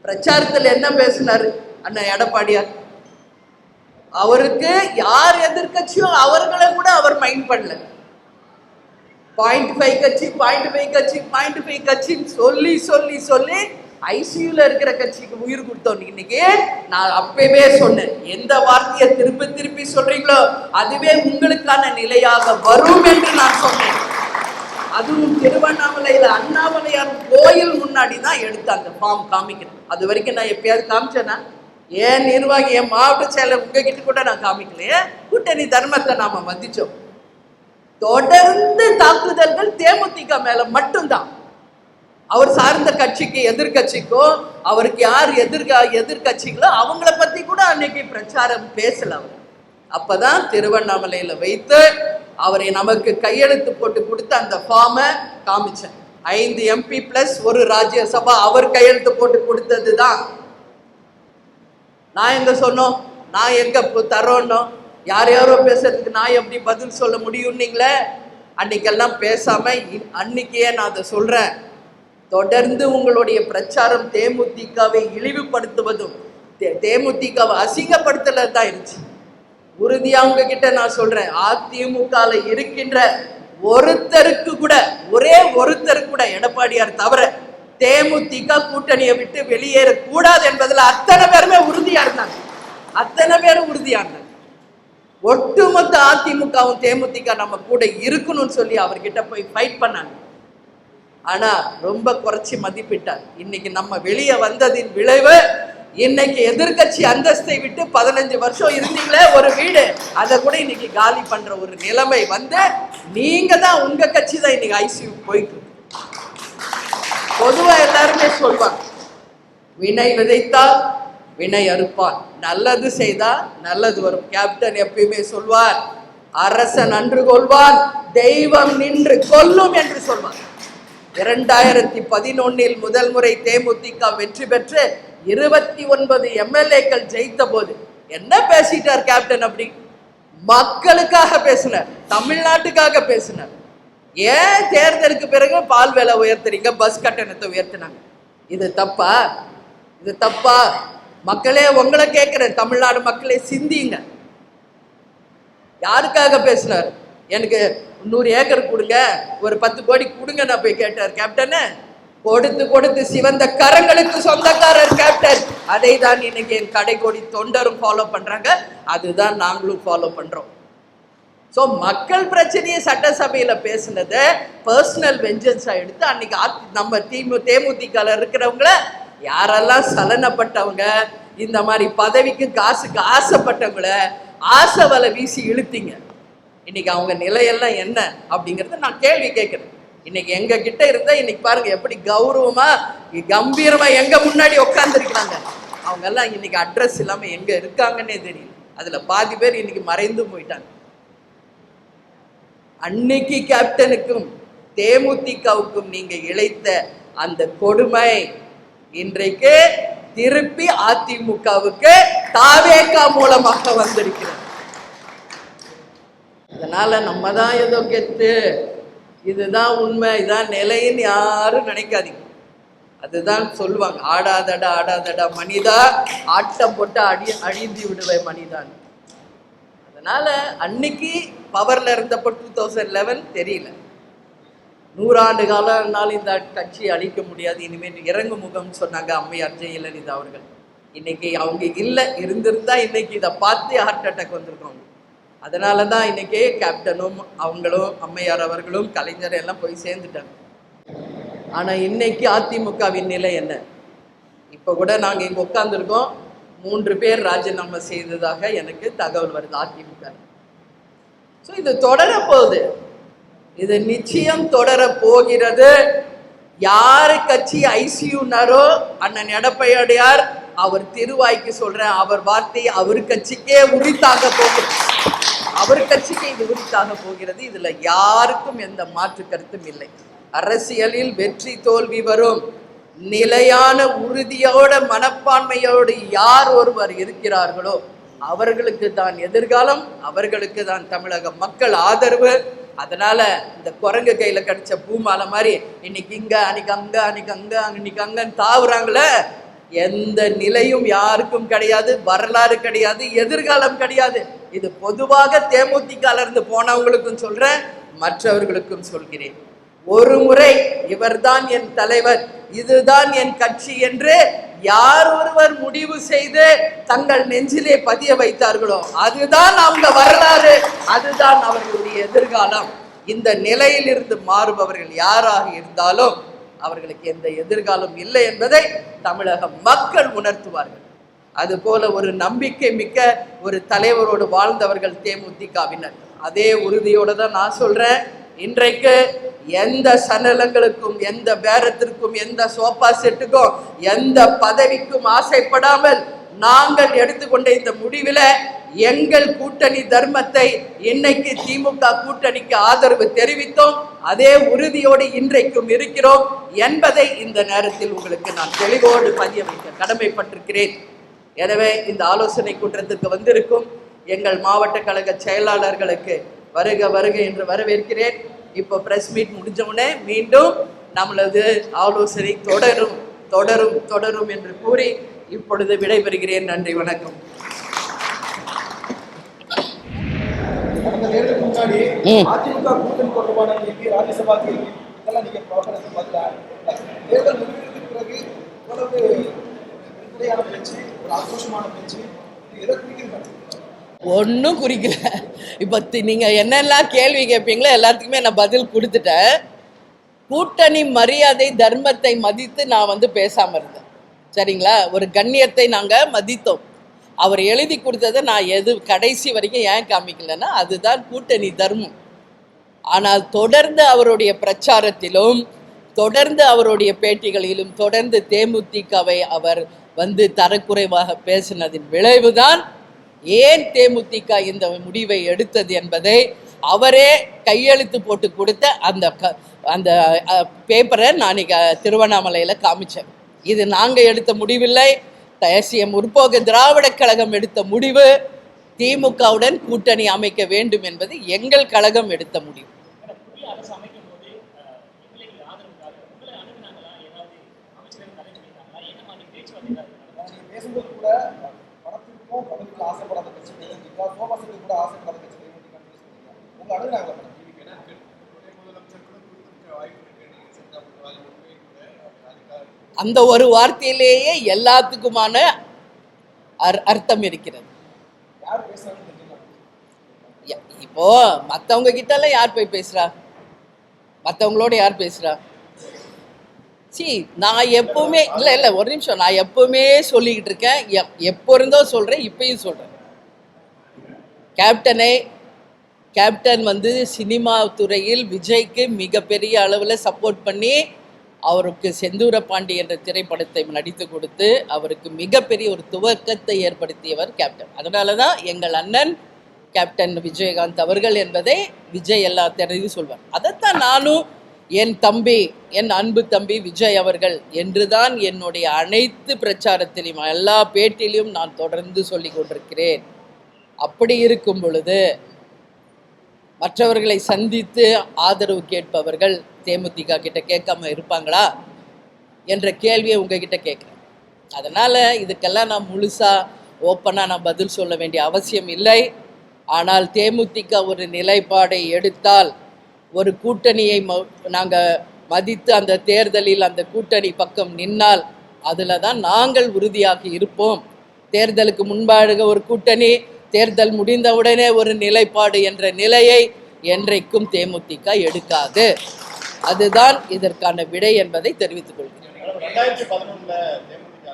பிரச்சாரத்தில் என்ன பேசினாரு அண்ணன் எடப்பாடியார்? அவருக்கு யார் எதிர்கட்சியோ அவர்களை கூட அவர் மைண்ட் பண்ணல. 0.5 கட்சி, 0.5 கட்சி, 0.5 கட்சின்னு சொல்லி சொல்லி சொல்லி ஐசியூல இருக்கிற கட்சிக்கு உயிர் கொடுத்தோம். இன்னைக்கு நான் அப்பவே சொன்னேன், எந்த வார்த்தையை திருப்பி திருப்பி சொல்றீங்களோ அதுவே உங்களுக்கான நிலையாக வரும் என்று நான் சொன்னேன். அதுவும் திருவண்ணாமலையில அண்ணாமலையார் கோயில் முன்னாடி தான் எடுத்து அந்த ஃபார்ம் காமிக்கிறேன். அது வரைக்கும் நான் எப்பயாவது காமிச்சேன்னா? ஏன் நிர்வாகி, என் மாவட்ட செயலர் உங்ககிட்ட கூட நான் காமிக்கலையே. கூட்டணி தர்மத்தை நாம மதிச்சோம். தொடர்ந்து தாக்குதல்கள் தேமுதிக மேல மட்டும்தான். அவர் சார்ந்த கட்சிக்கு, எதிர்கட்சிக்கோ, அவருக்கு யார் எதிர்கட்சிகளோ அவங்கள பத்தி கூட அன்னைக்கு பிரச்சாரம் பேசல. அவர் அப்பதான் திருவண்ணாமலையில வைத்து அவரை நமக்கு கையெழுத்து போட்டு கொடுத்து அந்த ஃபார்மை காமிச்சேன். 5 MP பிளஸ் 1 ராஜ்யசபா அவர் கையெழுத்து போட்டு கொடுத்தது தான். நான் எங்க சொன்னோம், நான் எங்க தரோன்னோ, யாரோ பேசுறதுக்கு நான் எப்படி பதில் சொல்ல முடியும்? நீங்களே அன்னைக்கெல்லாம் பேசாம அன்னைக்கே நான் அதை சொல்றேன். தொடர்ந்து உங்களுடைய பிரச்சாரம் தேமுதிகவை இழிவுபடுத்துவதும் தேமுதிகவை அசிங்கப்படுத்தல தான் இருந்துச்சு. உறுதியா உங்ககிட்ட நான் சொல்றேன், அதிமுகல இருக்கின்ற ஒருத்தருக்கு கூட, ஒரே ஒருத்தருக்கு கூட எடப்பாடியார் தவிர தேமுதிக கூட்டணியை விட்டு வெளியேற கூடாது என்பதுல அத்தனை பேருமே உறுதியா இருந்தாங்க. அத்தனை பேரும் உறுதியா இருந்தாங்க. ஒட்டுமொத்த அதிமுகவும் தேமுதிக நம்ம கூட இருக்கணும்னு சொல்லி அவர்கிட்ட போய் ஃபைட் பண்ணாங்க. ஆனா ரொம்ப குறைச்சி மதிப்பிட்டார். இன்னைக்கு நம்ம வெளியே வந்ததின் விளைவு, இன்னைக்கு எதிர்கட்சி அந்தஸ்தை விட்டு 15 வருஷம் இருந்தீங்களே ஒரு வீடு, அதை கூட இன்னைக்கு காலி பண்ற ஒரு நிலைமை வந்து, நீங்க தான், உங்க கட்சி தான் இன்னைக்கு ஐசியூ போயிட்டு. பொதுவா எல்லாருமே சொல்வாங்க, வினை விதைத்தால் வினை அறுப்பான், நல்லது செய்தா நல்லது வரும். கேப்டன் எப்பயுமே சொல்வார், அரசன் அன்று கொள்வான், தெய்வம் நின்று கொல்லும் என்று சொல்வார். 2011 முதல் முறை தேமுதிக வெற்றி பெற்று 29 MLAக்கள் ஜெயித்த போது என்ன பேசிட்டார் கேப்டன்? அப்படி மக்களுக்காக பேசினார், தமிழ்நாட்டுக்காக பேசினார். ஏன் தேர்தலுக்கு பிறகு பால் விலை உயர்த்துறீங்க, பஸ் கட்டணத்தை உயர்த்தினாங்க? இது தப்பா? இது தப்பா? மக்களே உங்களை கேட்கிறேன், தமிழ்நாடு மக்களே சிந்திங்க. யாருக்காக பேசினார்? எனக்கு 100 ஏக்கர் கொடுங்க, ஒரு 10 கோடி கொடுங்க நான் போய் கேட்டார் கேப்டனு. கொடுத்து கொடுத்து சிவந்த கரங்களுக்கு சொந்தக்காரர் கேப்டன். அதை தான் இன்னைக்கு என் கடைகோடி தொண்டரும் ஃபாலோ பண்றாங்க, அதுதான் நாங்களும் ஃபாலோ பண்றோம். ஸோ மக்கள் பிரச்சனையை சட்டசபையில பேசுனதை பர்சனல் வெஞ்சன்ஸா எடுத்து அன்னைக்கு நம்ம தேமுதிகல இருக்கிறவங்கள, யாரெல்லாம் சலனப்பட்டவங்க, இந்த மாதிரி பதவிக்கு காசுக்கு ஆசைப்பட்டவங்கள ஆசை வலை வீசி இழுத்தீங்க. இன்னைக்கு அவங்க நிலையெல்லாம் என்ன அப்படிங்கிறத நான் கேள்வி கேட்கிறேன். இன்னைக்கு எங்க கிட்ட இருந்தா இன்னைக்கு பாருங்க எப்படி கௌரவமா கம்பீரமா எங்க முன்னாடி உட்கார்ந்துருக்கிறாங்க. அவங்க எல்லாம் இன்னைக்கு அட்ரஸ் இல்லாம எங்க இருக்காங்கன்னே தெரியல. அதுல பாதி பேர் இன்னைக்கு மறைந்து போயிட்டாங்க. அன்னைக்கு கேப்டனுக்கும் தேமுதிகவுக்கும் நீங்க இழைத்த அந்த கொடுமை இன்றைக்கு திருப்பி அதிமுகவுக்கு தாவேகா மூலமாக வந்திருக்கிறது. அதனால நம்ம தான் ஏதோ கெத்து, இதுதான் உண்மை, இதான் நிலைன்னு யாரும் நினைக்காதீங்க. அதுதான் சொல்லுவாங்க, ஆடாதடா ஆடாதடா மனிதா, ஆட்டம் போட்டு அழிந்து விடுவே மனிதான். அதனால அன்னைக்கு பவர்ல இருந்தப்போ 2011 தெரியல, 100 ஆண்டு காலம்னாலும் இந்த கட்சி அழிக்க முடியாது, இனிமேல் இறங்கு முகம்னு சொன்னாங்க அம்மையார் ஜெயலலிதா அவர்கள். இன்னைக்கு அவங்க இல்லை, இருந்திருந்தா இன்னைக்கு இதை பார்த்து ஹார்ட் அட்டாக் வந்திருக்கோம். அதனால தான் இன்னைக்கு கேப்டனும் அவங்களும் அம்மையார் அவர்களும் கலைஞர் எல்லாம் போய் சேர்ந்துட்டாங்க. ஆனால் இன்னைக்கு அதிமுகவின் நிலை என்ன? இப்போ கூட நாங்கள் இங்கே உட்காந்துருக்கோம், 3 பேர் ராஜினாமா செய்ததாக எனக்கு தகவல் வருது அதிமுக. ஸோ இது தொடர போகுது, இது நிச்சயம் தொடர போகிறது. யாரு கட்சி ஐசியூனாரோ அண்ணன் எடப்பாடியார், அவர் திருவாய்க்கு சொல்றேன், அவர் வார்த்தையை அவர் கட்சிக்கே உரித்தாக போகிறது. அவர் கட்சிக்கு இது உரித்தாக போகிறது. இதுல யாருக்கும் எந்த மாற்று கருத்தும் இல்லை. அரசியலில் வெற்றி தோல்வி வரும். நிலையான உறுதியோட மனப்பான்மையோடு யார் ஒருவர் இருக்கிறார்களோ அவர்களுக்கு தான் எதிர்காலம், அவர்களுக்கு தான் தமிழக மக்கள் ஆதரவு. அதனால இந்த குரங்கு கையில கிடைச்ச பூமாலை மாதிரி இன்னைக்கு இங்க அன்னைக்கு அங்க அன்னைக்கு அங்க அன்னைக்கு அங்கன்னு தாவுறாங்களே, எந்த நிலையும் யாருக்கும் கிடையாது, வரலாறு கிடையாது, எதிர்காலம் கிடையாது. இது பொதுவாக தேமுதிகல இருந்து போனவங்களுக்கும் சொல்றேன், மற்றவர்களுக்கும் சொல்கிறேன். ஒரு முறை இவர்தான் என் தலைவர், இதுதான் என் கட்சி என்று யார் ஒருவர் முடிவு செய்து தங்கள் நெஞ்சிலே பதிய வைத்தார்களோ அதுதான் அவங்க வரலாறு, அதுதான் அவர்களுடைய எதிர்காலம். இந்த நிலையில் இருந்து மாறுபவர்கள் யாராக இருந்தாலும் அவர்களுக்கு எந்த எதிர்காலம் இல்லை என்பதை தமிழக மக்கள் உணர்த்துவார்கள். அதுபோல ஒரு நம்பிக்கை மிக்க ஒரு தலைவரோடு வாழ்ந்தவர்கள் தேமுதிகவினர். அதே உறுதியோடு தான் நான் சொல்றேன், இன்றைக்கு எந்த சன்னலங்களுக்கும், எந்த பேரத்திற்கும், எந்த சோபா செட்டுக்கும், எந்த பதவிக்கும் ஆசைப்படாமல் நாங்கள் எடுத்துக்கொண்ட இந்த முடிவில் எங்கள் கூட்டணி தர்மத்தை இன்னைக்கு திமுக கூட்டணிக்கு ஆதரவு தெரிவித்தோம். அதே உறுதியோடு இன்றைக்கும் இருக்கிறோம் என்பதை இந்த நேரத்தில் உங்களுக்கு நான் தெளிவோடு பதிய வைக்க கடமைப்பட்டிருக்கிறேன். எனவே இந்த ஆலோசனை கூட்டத்திற்கு வந்திருக்கும் எங்கள் மாவட்ட கழக செயலாளர்களுக்கு வருக வருக என்று வரவேற்கிறேன். இப்போ பிரஸ் மீட் முடிஞ்சவுடனே மீண்டும் நம்மளது ஆலோசனை தொடரும் தொடரும் தொடரும் என்று கூறி இப்பொழுது விடைபெறுகிறேன். நன்றி, வணக்கம். கடந்த தேர்தலுக்கு முன்னாடி அதிமுக கூட்டணி தொடர்பான கேள்வி, ராஜ்யசபா கேள்வி இதெல்லாம் நீங்க ப்ராப்பராக பார்த்தா, தேர்தல் முடிவுக்கு பிறகு இவ்வளவு வெளிப்படையான பேச்சு, ஒரு ஆக்ரோஷமான பேச்சு, எதை குறிக்கிறது? ஒன்றும் குறிக்கல. இப்போ நீங்கள் என்னெல்லாம் கேள்வி கேட்பீங்களோ எல்லாத்துக்குமே நான் பதில் கொடுத்துட்டேன். கூட்டணி மரியாதை தர்மத்தை மதித்து நான் பேசாமல் இருந்தேன், சரிங்களா? ஒரு கண்ணியத்தை நாங்கள் மதித்தோம். அவர் எழுதி கொடுத்ததை நான் கடைசி வரைக்கும் ஏன் காமிக்கலன்னா அதுதான் கூட்டணி தர்மம். ஆனால் தொடர்ந்து அவருடைய பிரச்சாரத்திலும் தொடர்ந்து அவருடைய பேட்டிகளிலும் தொடர்ந்து தேமுதிகவை அவர் தரக்குறைவாக பேசினதின் விளைவுதான் ஏன் தேமுதிக இந்த முடிவை எடுத்தது என்பதை அவரே கையெழுத்து போட்டு கொடுத்த அந்த பேப்பரை நான் திருவண்ணாமலையில் காமிச்சேன். இது நாங்கள் எடுத்த முடிவில்லை, தேசிய முற்போக்கு திராவிட கழகம் எடுத்த முடிவு. திமுகவுடன் கூட்டணி அமைக்க வேண்டும் என்பது எங்கள் கழகம் எடுத்த முடிவு. அந்த ஒரு வார்த்தையிலேயே எல்லாத்துக்குமான அர்த்தம் இருக்கிறது. இப்போ மற்றவங்க கிட்டலாம் யார் போய் பேசுறா? மற்றவங்களோட யார் பேசுறா? நான் எப்பவுமே இல்லை ஒரு நிமிஷம், நான் எப்பவுமே சொல்லிக்கிட்டு இருக்கேன், எப்போ இருந்தோ சொல்றேன், இப்பயும் சொல்றேன். கேப்டன் வந்து சினிமா துறையில் விஜய்க்கு மிகப்பெரிய அளவில் சப்போர்ட் பண்ணி அவருக்கு செந்தூர பாண்டி என்ற திரைப்படத்தை நடித்து கொடுத்து அவருக்கு மிகப்பெரிய ஒரு துவக்கத்தை ஏற்படுத்தியவர் கேப்டன். அதனால தான் எங்கள் அண்ணன் கேப்டன் விஜயகாந்த் அவர்கள் என்பதை விஜய் எல்லா தெரியும் சொல்வார். அதைத்தான் நானும் என் தம்பி, என் அன்பு தம்பி விஜய் அவர்கள் என்றுதான் என்னுடைய அனைத்து பிரச்சாரத்திலையும் எல்லா பேட்டிலையும் நான் தொடர்ந்து சொல்லி கொண்டிருக்கிறேன். அப்படி இருக்கும் பொழுது மற்றவர்களை சந்தித்து ஆதரவு கேட்பவர்கள் தேமுதிக கிட்ட கேட்காம இருப்பாங்களா என்ற கேள்வியை உங்ககிட்ட கேட்குறேன். அதனால் இதுக்கெல்லாம் நான் முழுசாக ஓப்பனாக நான் பதில் சொல்ல வேண்டிய அவசியம் இல்லை. ஆனால் தேமுதிக ஒரு நிலைப்பாடை எடுத்தால், ஒரு கூட்டணியை நாங்கள் மதித்து அந்த தேர்தலில் அந்த கூட்டணி பக்கம் நின்னால் அதில் தான் நாங்கள் உறுதியாக இருப்போம். தேர்தலுக்கு முன்பாக ஒரு கூட்டணி, தேர்தல் முடிந்தவுடனே ஒரு நிலைப்பாடு என்ற நிலையை என்றைக்கும் தேமுதிக எடுக்காது. அதுதான் இதற்கான விடை என்பதை தெரிவித்துக் கொள்கிறேன். 2011 தேமுதிக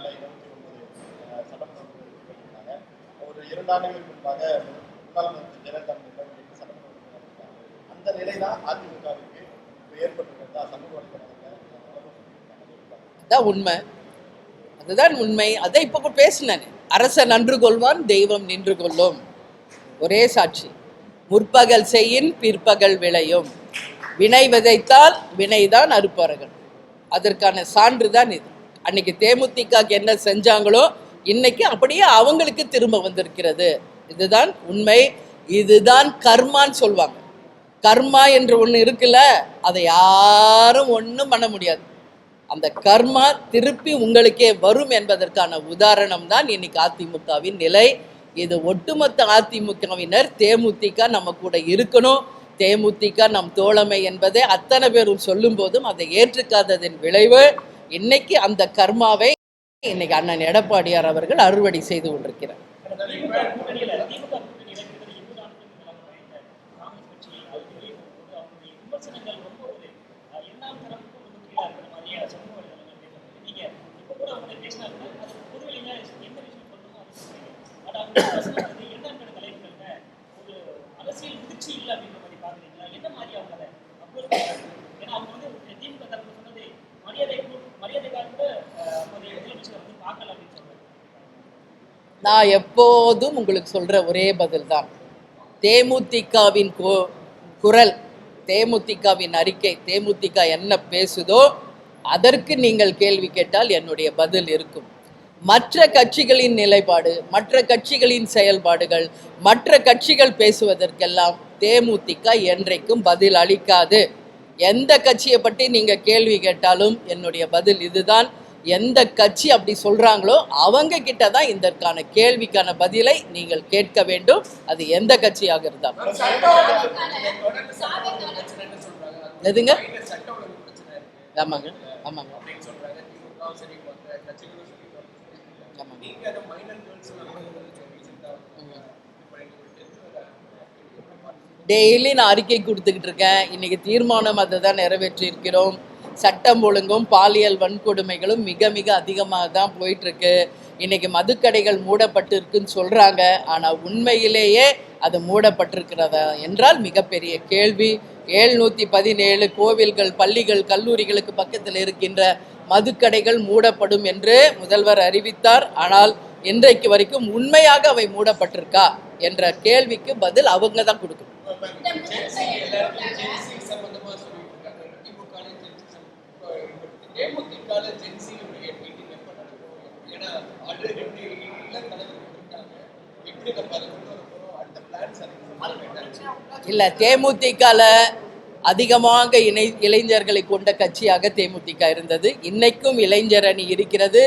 ஒரு 2 ஆண்டுகளுக்கு முன்பாக முன்னாள் ஜெயலலிதா அந்த நிலை தான் அதிமுகவுக்கு ஏற்பட்டிருக்கிறதா சமூக வலைதளத்தில் அதுதான் உண்மை, அதுதான் உண்மை. அதை இப்போ பேசினேன். அரசன் நன்று கொள்வான், தெய்வம் நின்று கொள்ளும். ஒரே சாட்சி. முற்பகல் செய்யின் பிற்பகல் விளையும். வினை விதைத்தால் வினைதான் அறுப்பார்கள். அதற்கான சான்று தான் இது. அன்னைக்கு தேமுதிக என்ன செஞ்சாங்களோ இன்னைக்கு அப்படியே அவங்களுக்கு திரும்ப வந்திருக்கிறது. இதுதான் உண்மை. இதுதான் கர்மான்னு சொல்லுவாங்க. கர்மா என்று ஒன்று இருக்குல்ல, அதை யாரும் ஒன்றும் பண்ண முடியாது. அந்த கர்மா திருப்பி உங்களுக்கே வரும் என்பதற்கான உதாரணம் தான் இன்னைக்கு அதிமுகவின் நிலை. இது ஒட்டுமொத்த அதிமுகவினர் தேமுதிக நம்ம கூட இருக்கணும், தேமுதிக நம் தோழமை என்பதை அத்தனை பேரும் சொல்லும் போதும் அதை ஏற்றுக்காததின் விளைவு இன்னைக்கு அந்த கர்மாவை இன்னைக்கு அண்ணன் எடப்பாடியார் அவர்கள் அறுவடை செய்து கொண்டிருக்கிறார். நான் எப்போதும் உங்களுக்கு சொல்ற ஒரே பதில் தான், தேமுதிகவின் குரல், தேமுதிகவின் அறிக்கை, தேமுதிக என்ன பேசுதோ அதற்கு நீங்கள் கேள்வி கேட்டால் என்னுடைய பதில் இருக்கும். மற்ற கட்சிகளின் நிலைப்பாடு, மற்ற கட்சிகளின் செயல்பாடுகள், மற்ற கட்சிகள் பேசுவதற்கெல்லாம் தேமுதிக என்றைக்கும் பதில் அளிக்காது. எந்த கட்சியை பற்றி நீங்க கேள்வி கேட்டாலும் என்னுடைய பதில் இதுதான். எந்த கட்சி அப்படி சொல்றாங்களோ அவங்க கிட்ட தான் இதற்கான கேள்விக்கான பதிலை நீங்கள் கேட்க வேண்டும். அது எந்த கட்சியாக இருந்தாலும். எதுங்க? ஆமாங்க, ஆமாங்க. டெய்லி நான் அறிக்கை கொடுத்துக்கிட்டு இருக்கேன். இன்னைக்கு தீர்மானம் அதை தான் நிறைவேற்றி இருக்கிறோம். சட்டம் ஒழுங்கும் பாலியல் வன்கொடுமைகளும் மிக மிக அதிகமாக தான் போயிட்டு இருக்கு. இன்னைக்கு மதுக்கடைகள் மூடப்பட்டு இருக்குன்னு சொல்றாங்க. ஆனால் உண்மையிலேயே அது மூடப்பட்டிருக்கிறதா என்றால் மிகப்பெரிய கேள்வி. 717 கோவில்கள், பள்ளிகள், கல்லூரிகளுக்கு பக்கத்தில் இருக்கின்ற மதுக்கடைகள் மூடப்படும் என்று முதல்வர் அறிவித்தார். ஆனால் இன்றைக்கு வரைக்கும் உண்மையாக அவை மூடப்பட்டிருக்கா என்ற கேள்விக்கு பதில் அவங்க தான் கொடுக்கணும். இல்ல, தேமுதிகல அதிகமாக இளைஞர்களை கொண்ட கட்சியாக தேமுதிக இருந்தது. இன்னைக்கும் இளைஞர் அணி இருக்கிறது.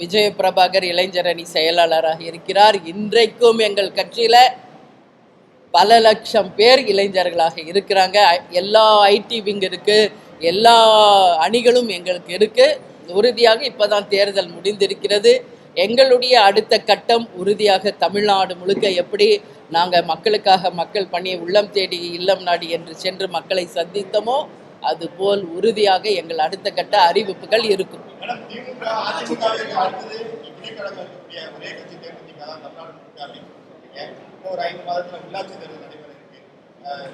விஜய பிரபாகர் இளைஞர் அணி செயலாளராக இருக்கிறார். இன்றைக்கும் எங்கள் கட்சியில பல லட்சம் பேர் இளைஞர்களாக இருக்கிறாங்க. எல்லா ஐடி விங் இருக்கு, எல்லா அணிகளும் எங்களுக்கு இருக்கு. உறுதியாக இப்பதான் தேர்தல் முடிந்திருக்கிறது. எங்களுடைய அடுத்த கட்டம் உறுதியாக தமிழ்நாடு முழுக்க எப்படி நாங்கள் மக்களுக்காக மக்கள் பணியை உள்ளம் தேடி இல்லம் நாடி என்று சென்று மக்களை சந்தித்தோமோ அதுபோல் உறுதியாக எங்கள் அடுத்த கட்ட அறிவிப்புகள் இருக்கும். ஒரு 5 மாதத்துல உள்ளாட்சி தேர்தல் நடைபெற இருக்கு.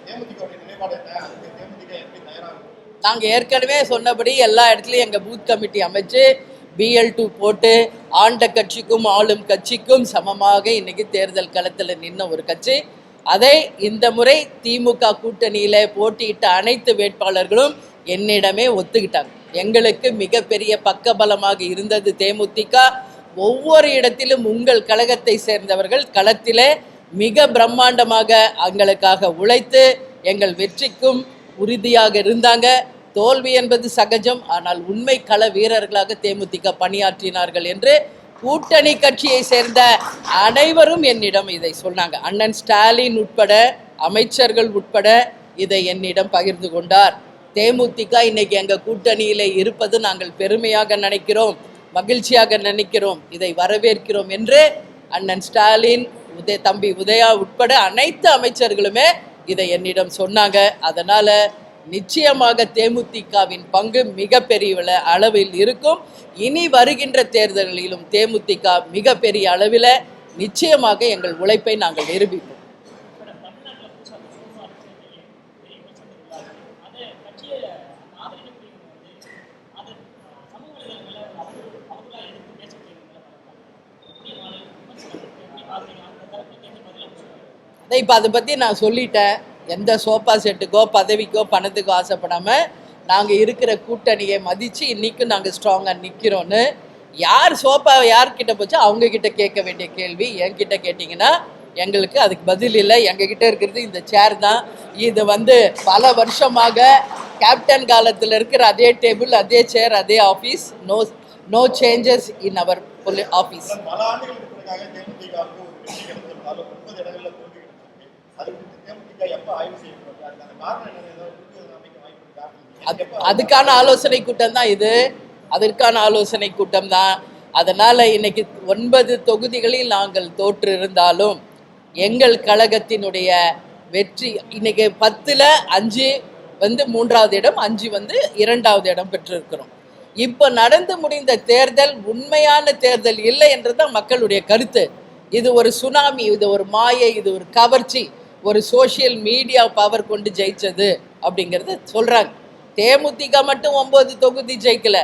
தேமுதிகவுடைய நிலைப்பாடு என்ன, அதுக்கு தேமுதிக எப்படி தயாராகும்? நாங்கள் ஏற்கனவே சொன்னபடி எல்லா இடத்துலையும் எங்கள் பூத் கமிட்டி அமைச்சு BL2 போட்டு ஆண்ட கட்சிக்கும் ஆளும் கட்சிக்கும் சமமாக இன்னைக்கு தேர்தல் களத்தில் நின்ன ஒரு கட்சி. அதை இந்த முறை திமுக கூட்டணியில் போட்டியிட்ட அனைத்து வேட்பாளர்களும் என்னிடமே ஒத்துக்கிட்டாங்க. எங்களுக்கு மிகப்பெரிய பக்கபலமாக இருந்தது தேமுதிக. ஒவ்வொரு இடத்திலும் உங்கள் கழகத்தை சேர்ந்தவர்கள் களத்திலே மிக பிரம்மாண்டமாக எங்களுக்காக உழைத்து எங்கள் வெற்றிக்கும் உறுதியாக இருந்தாங்க. தோல்வி என்பது சகஜம், ஆனால் உண்மை கள வீரர்களாக தேமுதிக பணியாற்றினார்கள் என்று கூட்டணி கட்சியை சேர்ந்த அனைவரும் என்னிடம் இதை சொன்னாங்க. அண்ணன் ஸ்டாலின் உட்பட அமைச்சர்கள் உட்பட இதை என்னிடம் பகிர்ந்து கொண்டார். தேமுதிக இன்னைக்கு எங்கள் கூட்டணியில் இருப்பது நாங்கள் பெருமையாக நினைக்கிறோம், மகிழ்ச்சியாக நினைக்கிறோம், இதை வரவேற்கிறோம் என்று அண்ணன் ஸ்டாலின், தம்பி உதயா உட்பட அனைத்து அமைச்சர்களுமே இதை என்னிடம் சொன்னாங்க. அதனால நிச்சயமாக தேமுதிகவின் பங்கு மிகப்பெரிய அளவில் இருக்கும். இனி வருகின்ற தேர்தல்களிலும் தேமுதிக மிகப்பெரிய அளவில் நிச்சயமாக எங்கள் உழைப்பை நாங்கள் நிரூபிப்போம். இப்போ அதை பற்றி நான் சொல்லிட்டேன். எந்த சோஃபா செட்டுக்கோ பதவிக்கோ பணத்துக்கோ ஆசைப்படாமல் நாங்கள் இருக்கிற கூட்டணியை மதித்து இன்றைக்கும் நாங்கள் ஸ்ட்ராங்காக நிற்கிறோன்னு. யார் சோஃபா யார்கிட்ட போச்சோ அவங்கக்கிட்ட கேட்க வேண்டிய கேள்வி என்கிட்ட கேட்டிங்கன்னா எங்களுக்கு அதுக்கு பதில் இல்லை. எங்ககிட்ட இருக்கிறது இந்த சேர் தான். இது பல வருஷமாக கேப்டன் காலத்தில் இருக்கிற அதே டேபிள், அதே சேர், அதே office. No changes in our office. பல ஆண்டுகளுக்கு பிறகாக தேமுதிகவுக்கு ஒரு வெற்றி கிடைத்திருந்தாலும் 9 இடங்களில் தோல்வி கிடைச்சிருக்கு. அது குறித்து தேமுதிக எப்போ ஆய்வு செய்யப்படுறது, அதுக்கான காரணம் என்ன, ஏதாவது அமைக்க வாய்ப்பு இருக்கா? அதுக்கான ஆலோசனை கூட்டம் தான் இது. அதற்கான ஆலோசனை கூட்டம் தான். அதனால் இன்னைக்கு 9 தொகுதிகளில் நாங்கள் தோற்று இருந்தாலும் எங்கள் கழகத்தினுடைய வெற்றி இன்னைக்கு 10ல் 5 3வது இடம், 5 2வது இடம் பெற்றிருக்கிறோம். இப்போ நடந்து முடிந்த தேர்தல் உண்மையான தேர்தல் இல்லை என்றுதான் மக்களுடைய கருத்து. இது ஒரு சுனாமி, இது ஒரு மாயை, இது ஒரு கவர்ச்சி, ஒரு சோசியல் மீடியா பவர் கொண்டு ஜெயிச்சது அப்படிங்கிறது சொல்றாங்க. தேமுதிக மட்டும் 9 தொகுதி ஜெயிக்கல.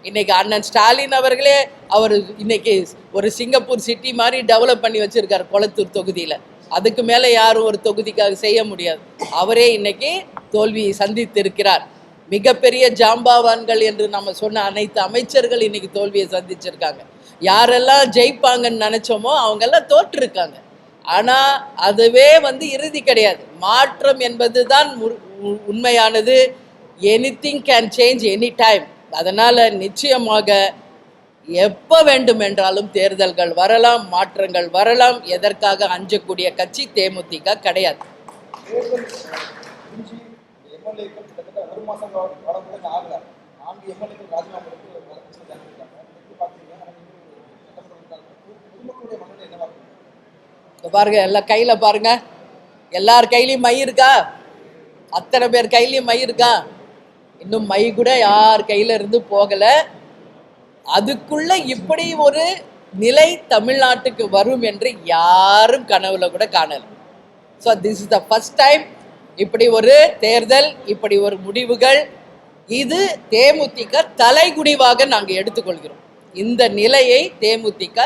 இன்னைக்கு அண்ணன் ஸ்டாலின் அவர்களே அவர் இன்னைக்கு ஒரு சிங்கப்பூர் சிட்டி மாதிரி டெவலப் பண்ணி வச்சிருக்காரு கொளத்தூர் தொகுதியில். அதுக்கு மேலே யாரும் ஒரு தொகுதிக்காக செய்ய முடியாது. அவரே இன்னைக்கு தோல்வியை சந்தித்து இருக்கிறார். மிகப்பெரிய ஜாம்பாவான்கள் என்று நம்ம சொன்ன அனைத்து அமைச்சர்கள் இன்னைக்கு தோல்வியை சந்திச்சிருக்காங்க. யாரெல்லாம் ஜெயிப்பாங்கன்னு நினைச்சோமோ அவங்கெல்லாம் தோற்றிருக்காங்க. ஆனால் அதுவே இறுதி கிடையாது. மாற்றம் என்பது தான் உண்மையானது. Anything can change any time. அதனால் நிச்சயமாக எப்போ வேண்டுமென்றாலும் தேர்தல்கள் வரலாம், மாற்றங்கள் வரலாம். எதற்காக அஞ்சக்கூடிய கட்சி தேமுதிக கிடையாது. எம்எல்ஏக்கள் கிட்டத்தட்ட 1 மாதம் காலம் கூட ஆகல. 4 எம்எல்ஏக்கள் ராஜினாமா எடுத்து பொதுமக்களுடைய மனநிலை என்னவா இருக்கு? பாருங்க, எல்லாம் கையில் பாருங்க, எல்லார் கையிலையும் மை இருக்கா? அத்தனை பேர் கையிலையும் மை இருக்கா? இன்னும் மை கூட யார் கையில இருந்து போகல. அதுக்குள்ள இப்படி ஒரு நிலை தமிழ்நாட்டுக்கு வரும் என்று யாரும் கனவுல கூட காணல. So this is the first time இப்படி ஒரு தேர்தல், இப்படி ஒரு முடிவுகள். இது தேமுதிக தலைகுனிவாக நாங்கள் எடுத்துக்கொள்கிறோம். இந்த நிலையை தேமுதிக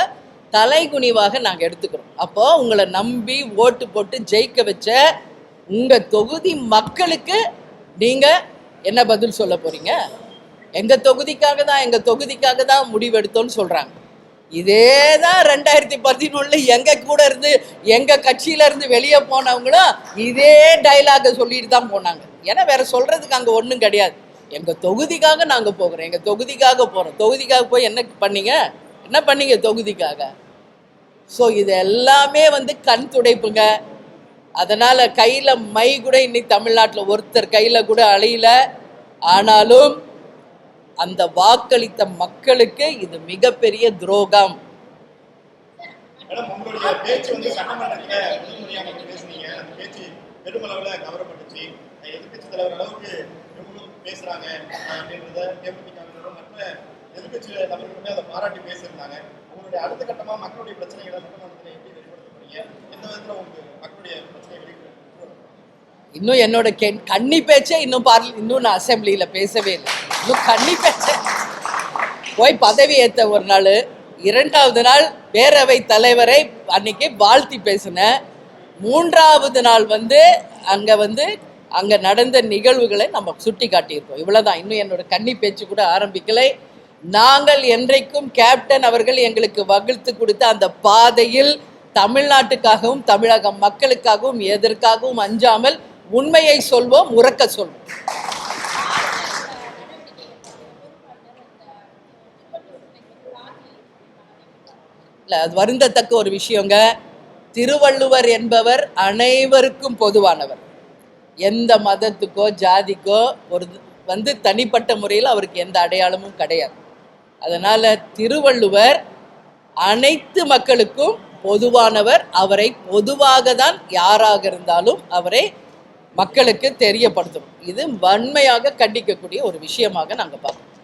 தலைகுனிவாக நாங்கள் எடுத்துக்கிறோம். அப்போ உங்களை நம்பி ஓட்டு போட்டு ஜெயிக்க வச்ச உங்கள் தொகுதி மக்களுக்கு நீங்கள் என்ன பதில் சொல்ல போறீங்க? எங்கள் தொகுதிக்காக தான் முடிவெடுத்தோன்னு சொல்கிறாங்க. இதே தான் 2011 எங்கள் கூட இருந்து எங்கள் கட்சியிலேருந்து வெளியே போனவங்களும் இதே டைலாகை சொல்லிட்டு தான் போனாங்க. ஏன்னா வேற சொல்கிறதுக்கு அங்கே ஒன்றும் கிடையாது. எங்கள் தொகுதிக்காக நாங்கள் போகிறோம், எங்கள் தொகுதிக்காக போகிறோம். தொகுதிக்காக போய் என்ன பண்ணீங்க தொகுதிக்காக? ஸோ இது எல்லாமே கண் துடைப்புங்க. அதனால் கையில் மை கூட இன்னைக்கு தமிழ்நாட்டில் ஒருத்தர் கையில் கூட அலையில. ஆனாலும் அந்த வாக்களித்த மக்களுக்கு இது மிகப்பெரிய துரோகம். உங்களுடைய பேச்சு சட்டமன்றத்தில் முன்மொழியாக பேசுனீங்க. அந்த பேச்சு பெருமளவில் கவரப்பட்டுச்சு. எதிர்கட்சி தலைவர் அளவுக்கு இவங்களும் பேசுறாங்க அப்படின்றத தேமுதிக மற்ற எதிர்கட்சி தலைவர்களுமே அதை பாராட்டி பேசியிருந்தாங்க. உங்களுடைய அடுத்த கட்டமாக மக்களுடைய பிரச்சனைகளை சட்டமன்றத்தில் எப்படி வெளிப்படுத்த போறீங்க? எந்த விதத்தில் உங்களுக்கு மக்களுடைய பிரச்சனைகளை இன்னும் என்னோட கன்னி பேச்சே இன்னும் நான் அசெம்பிளியில் பேசவே இல்லை. இன்னும் கன்னி பேச்சே போய் பதவி ஏற்ற ஒரு நாள், 2வது நாள் பேரவை தலைவரை அன்னைக்கு வாழ்த்தி பேசினேன். 3வது நாள் அங்கே நடந்த நிகழ்வுகளை நம்ம சுட்டி காட்டியிருக்கோம். இவ்வளோதான். இன்னும் என்னோட கன்னி பேச்சு கூட ஆரம்பிக்கலை. நாங்கள் என்றைக்கும் கேப்டன் அவர்கள் எங்களுக்கு வகுத்து கொடுத்த அந்த பாதையில் தமிழ்நாட்டுக்காகவும் தமிழக மக்களுக்காகவும் எதற்காகவும் அஞ்சாமல் உண்மையை சொல்வோம், உறக்க சொல்வோம். இல்லை, அது வருந்தத்தக்க ஒரு விஷயங்க. திருவள்ளுவர் என்பவர் அனைவருக்கும் பொதுவானவர். எந்த மதத்துக்கோ ஜாதிக்கோ தனிப்பட்ட முறையில் அவருக்கு எந்த அடையாளமும் கிடையாது. அதனால திருவள்ளுவர் அனைத்து மக்களுக்கும் பொதுவானவர். அவரை பொதுவாக தான் யாராக இருந்தாலும் அவரை மக்களுக்கு தெரியப்படுத்தணும். இது வன்மையாக கண்டிக்கக்கூடிய ஒரு விஷயமாக நாங்கள் பார்க்கணும்.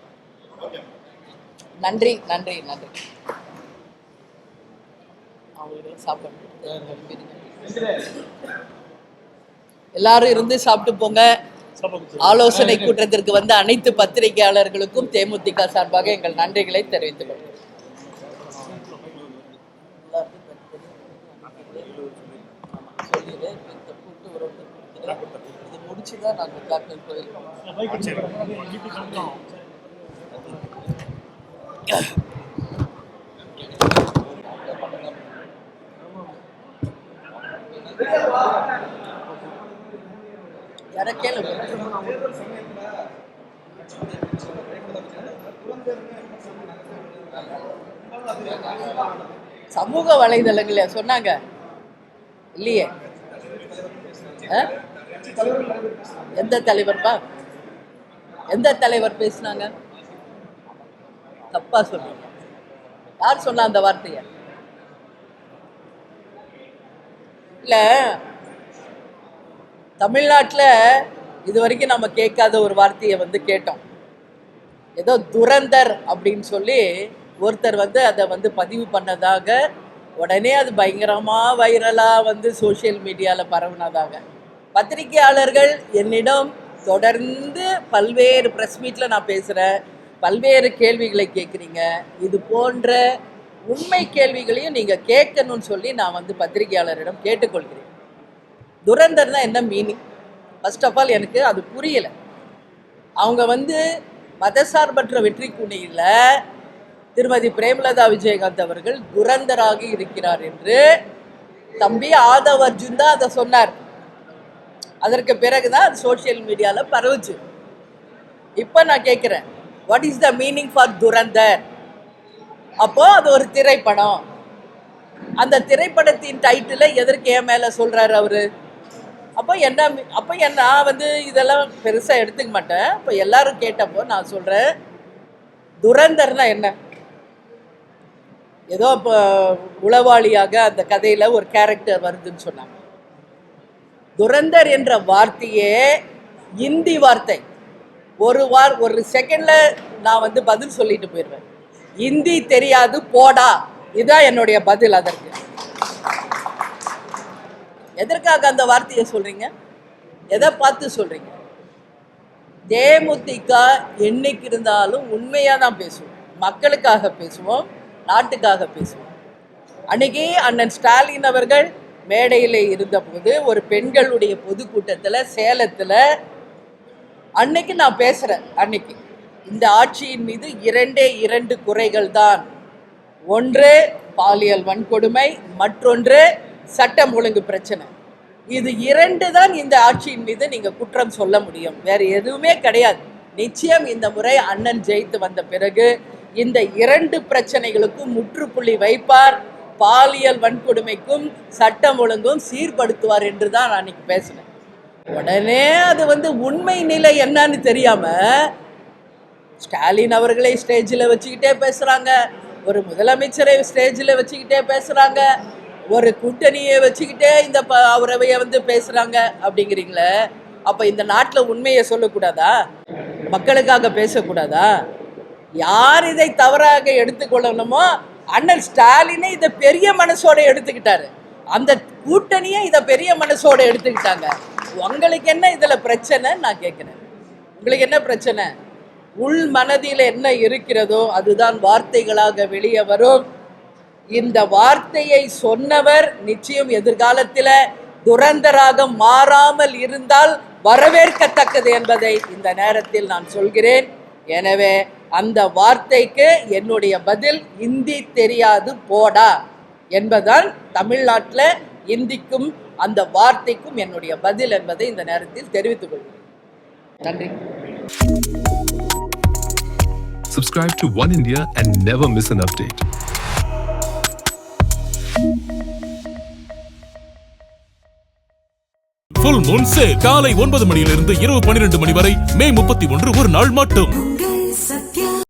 நன்றி நன்றி நன்றி. அவங்களுக்கு சாப்பாடு எல்லாரும் இருந்து சாப்பிட்டு போங்க. ஆலோசனை கூட்டத்திற்கு அனைத்து பத்திரிகையாளர்களுக்கும் தேமுதிக சார்பாக எங்கள் நன்றிகளை தெரிவித்துக் கொள்கிறோம். இது முடிச்சுதான் நாங்கள் கோயில் யார கேளுங்க. சமூக வலைதளங்கள சொன்னாங்க இல்லையே. எந்த தலைவர்ப்பா, எந்த தலைவர் பேசினாங்க? தப்பா சொல்றீங்க. யார் சொன்னா அந்த வார்த்தைய? இல்ல, தமிழ்நாட்டில் இது வரைக்கும் நம்ம கேட்காத ஒரு வார்த்தையை கேட்டோம். ஏதோ துரந்தர் அப்படின்னு சொல்லி ஒருத்தர் அதை பதிவு பண்ணதாக உடனே அது பயங்கரமாக வைரலாக சோஷியல் மீடியாவில் பரவுனதாக பத்திரிகையாளர்கள் என்னிடம் தொடர்ந்து பல்வேறு ப்ரெஸ் மீட்டில் நான் பேசுகிறேன், பல்வேறு கேள்விகளை கேட்குறீங்க. இது போன்ற உண்மை கேள்விகளையும் நீங்கள் கேட்கணும்னு சொல்லி நான் பத்திரிகையாளரிடம் கேட்டுக்கொள்கிறேன். துரந்தர்னா என்ன மீனிங்? ஃபர்ஸ்ட் ஆஃப் ஆல் எனக்கு அது புரியலை. அவங்க மதசார்பற்ற வெற்றி கூணியில் திருமதி பிரேமலதா விஜயகாந்த் அவர்கள் துரந்தராக இருக்கிறார் என்று தம்பி ஆதவ் அர்ஜுன் தான் அதை சொன்னார். அதற்கு பிறகுதான் அது சோசியல் மீடியாவில் பரவுச்சு. இப்போ நான் கேட்குறேன், what is the meaning for Durandhar? அப்போ அது ஒரு திரைப்படம். அந்த திரைப்படத்தின் டைட்டிலை எதற்கு என் மேலே சொல்கிறாரு அவரு? அப்போ நான் இதெல்லாம் பெருசாக எடுத்துக்க மாட்டேன். இப்போ எல்லாரும் கேட்டப்போ நான் சொல்கிறேன், துரந்தர்னா என்ன? ஏதோ இப்போ உளவாளியாக அந்த கதையில் ஒரு கேரக்டர் வருதுன்னு சொன்னாங்க. துரந்தர் என்ற வார்த்தையே இந்தி வார்த்தை. ஒரு செகண்டில் நான் பதில் சொல்லிட்டு போயிடுவேன். இந்தி தெரியாது போடா, இதுதான் என்னுடைய பதில். அதற்கு எதற்காக அந்த வார்த்தையை சொல்றீங்க? எதை பார்த்து சொல்றீங்க? தேமுதிக என்னைக்கு இருந்தாலும் உண்மையாக தான் பேசுவோம், மக்களுக்காக பேசுவோம், நாட்டுக்காக பேசுவோம். அன்னைக்கு அண்ணன் ஸ்டாலின் அவர்கள் மேடையில் இருந்தபோது ஒரு பெண்களுடைய பொதுக்கூட்டத்தில் சேலத்தில் அன்னைக்கு நான் பேசுகிறேன். அன்னைக்கு இந்த ஆட்சியின் மீது 2 குறைகள் தான். ஒன்று பாலியல் வன்கொடுமை, மற்றொன்று சட்டம் ஒழுங்கு பிரச்சனை. இது 2 தான் இந்த ஆட்சியின் மீது நீங்க குற்றம் சொல்ல முடியும், வேற எதுவுமே கிடையாது. நிச்சயம் இந்த முறை அண்ணன் ஜெயித்து வந்த பிறகு இந்த 2 பிரச்சனைகளுக்கும் முற்றுப்புள்ளி வைப்பார். பாலியல் வன்கொடுமைக்கும் சட்டம் ஒழுங்கும் சீர்படுத்துவார் என்று தான் நான் இன்னைக்கு பேசினேன். உடனே அது உண்மை நிலை என்னன்னு தெரியாம ஸ்டாலின் அவர்களை ஸ்டேஜில் வச்சுக்கிட்டே பேசுறாங்க, ஒரு முதலமைச்சரை ஸ்டேஜில் வச்சுக்கிட்டே பேசுறாங்க, ஒரு கூட்டணியை வச்சுக்கிட்டே இந்த அவரவையை பேசுறாங்க அப்படிங்கிறீங்களே. அப்ப இந்த நாட்டில் உண்மையை சொல்லக்கூடாதா? மக்களுக்காக பேசக்கூடாதா? யார் இதை தவறாக எடுத்துக்கொள்ளணுமோ அண்ணன் ஸ்டாலினை இதை பெரிய மனசோட எடுத்துக்கிட்டாரு. அந்த கூட்டணியே இதை பெரிய மனசோட எடுத்துக்கிட்டாங்க. உங்களுக்கு என்ன இதுல பிரச்சனை நான் கேட்கிறேன். உங்களுக்கு என்ன பிரச்சனை? உள் மனதில் என்ன இருக்கிறதோ அதுதான் வார்த்தைகளாக வெளியே வரும். இந்த வார்த்தையை சொன்னவர் நிச்சயம் எதிர்காலத்தில் துரந்தராக மாறாமல் இருந்தால் வரவேற்கத்தக்கது என்பதை இந்த நேரத்தில் நான் சொல்கிறேன். எனவே அந்த வார்த்தைக்கு என்னுடைய பதில் இந்தி தெரியாது போடா என்பதுதான் தமிழ்நாட்டில் இந்திக்கும் அந்த வார்த்தைக்கும் என்னுடைய பதில் என்பதை இந்த நேரத்தில் தெரிவித்துக் கொள்கிறேன். நன்றி. Subscribe to One India and never miss an update. Full Moon sale காலை 9 மணியிலிருந்து இரவு 12 மணி வரை மே 31 ஒரு நாள் மட்டும்.